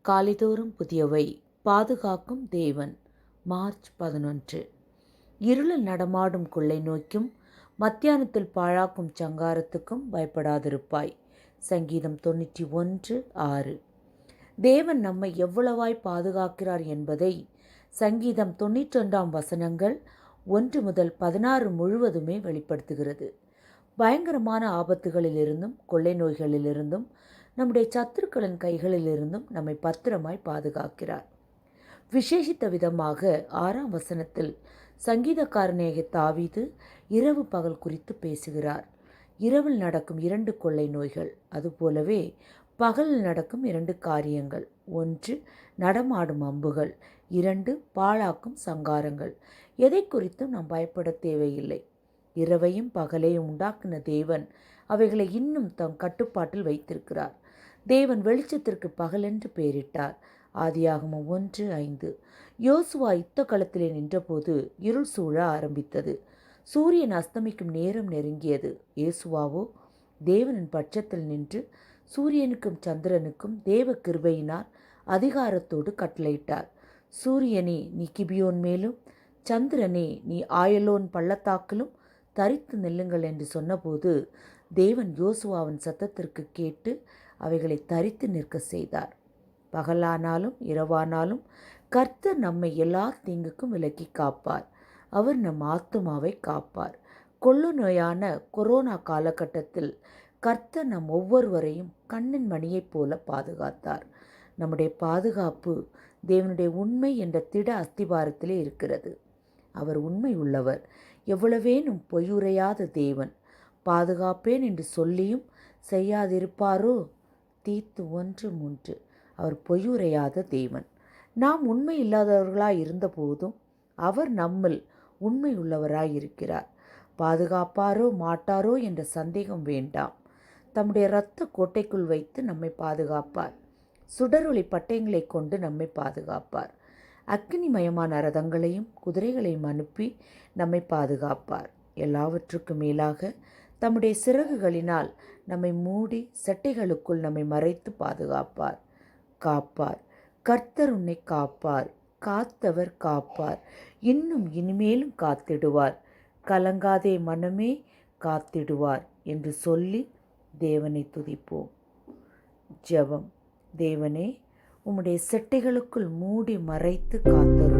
காலைதோறும் புதியவை பாதுகாக்கும் தேவன். மார்ச் 11. இருளில் நடமாடும் கொள்ளை நோய்க்கும் மத்தியானத்தில் பாழாக்கும் சங்காரத்துக்கும் பயப்படாதிருப்பாய். சங்கீதம் 91:6. தேவன் நம்மை எவ்வளவாய் பாதுகாக்கிறார் என்பதை சங்கீதம் 91 1 முதல் 16 முழுவதுமே வெளிப்படுத்துகிறது. பயங்கரமான ஆபத்துகளிலிருந்தும் கொள்ளை நோய்களிலிருந்தும் நம்முடைய சத்துருக்களின் கைகளிலிருந்தும் நம்மை பத்திரமாய் பாதுகாக்கிறார். விசேஷித்த விதமாக 6 சங்கீதக்காரனாகிய தாவீது இரவு பகல் குறித்து பேசுகிறார். இரவில் நடக்கும் 2 கொள்ளை நோய்கள், அதுபோலவே பகலில் நடக்கும் 2 காரியங்கள். 1 நடமாடும் அம்புகள், 2 பாழாக்கும் சங்காரங்கள். எதை குறித்தும் நாம் பயப்பட தேவையில்லை. இரவையும் பகலையும் உண்டாக்கின தேவன் அவைகளை இன்னும் தம் கட்டுப்பாட்டில் வைத்திருக்கிறார். தேவன் வெளிச்சத்திற்கு பகலென்று பெயரிட்டார். ஆதியாகமம் 1:5. யோசுவா யுத்த களத்திலே நின்றபோது இருள் சூழ ஆரம்பித்தது. சூரியன் அஸ்தமிக்கும் நேரம் நெருங்கியது. யோசுவாவோ தேவனின் பட்சத்தில் நின்று சூரியனுக்கும் சந்திரனுக்கும் தேவ கிருபையினால் அதிகாரத்தோடு கட்டளையிட்டார். சூரியனே, நீ கிபியோன் மேலும், சந்திரனே, நீ ஆயலோன் பள்ளத்தாக்கிலும் தரித்து நில்லுங்கள் என்று சொன்னபோது தேவன் யோசுவாவின் சத்தத்திற்கு கேட்டு அவைகளை தரித்து நிற்க செய்தார். பகலானாலும் இரவானாலும் கர்த்தர் நம்மை எல்லா தீங்குக்கும் விலக்கி காப்பார். அவர் நம் ஆத்துமாவை காப்பார். கொள்ளு நோயான கொரோனா காலகட்டத்தில் கர்த்தர் நம் ஒவ்வொருவரையும் கண்ணின் மணியைப் போல பாதுகாத்தார். நம்முடைய பாதுகாப்பு தேவனுடைய உண்மை என்ற திட அஸ்திபாரத்திலே இருக்கிறது. அவர் உண்மை உள்ளவர், எவ்வளவேனும் பொய்யுரையாத தேவன். பாதுகாப்பேன் என்று சொல்லியும் செய்யாதிருப்பாரோ? தீத்து 1:3. அவர் பொய்யுரையாத தேவன். நாம் உண்மை இல்லாதவர்களாய் இருந்த போதும் அவர் நம்மில் உண்மை உள்ளவராய் இருக்கிறார். பாதுகாப்பாரோ மாட்டாரோ என்ற சந்தேகம் வேண்டாம். தம்முடைய இரத்த கோட்டைக்குள் வைத்து நம்மை பாதுகாப்பார். சுடரொளி பட்டயங்களை கொண்டு நம்மை பாதுகாப்பார். அக்கினிமயமான ரதங்களையும் குதிரைகளையும் அனுப்பி நம்மை பாதுகாப்பார். எல்லாவற்றுக்கும் மேலாக தம்முடைய சிறகுகளினால் நம்மை மூடி செட்டைகளுக்குள் நம்மை மறைத்து பாதுகாப்பார், காப்பார். கர்த்தர் உன்னை காப்பார், காத்தவர் காப்பார், இன்னும் இனிமேலும் காத்திடுவார். கலங்காதே மனமே, காத்திடுவார் என்று சொல்லி தேவனை துதிப்போம். ஜெபம். தேவனே, உம்முடைய செட்டைகளுக்குள் மூடி மறைத்து காத்தருளும்.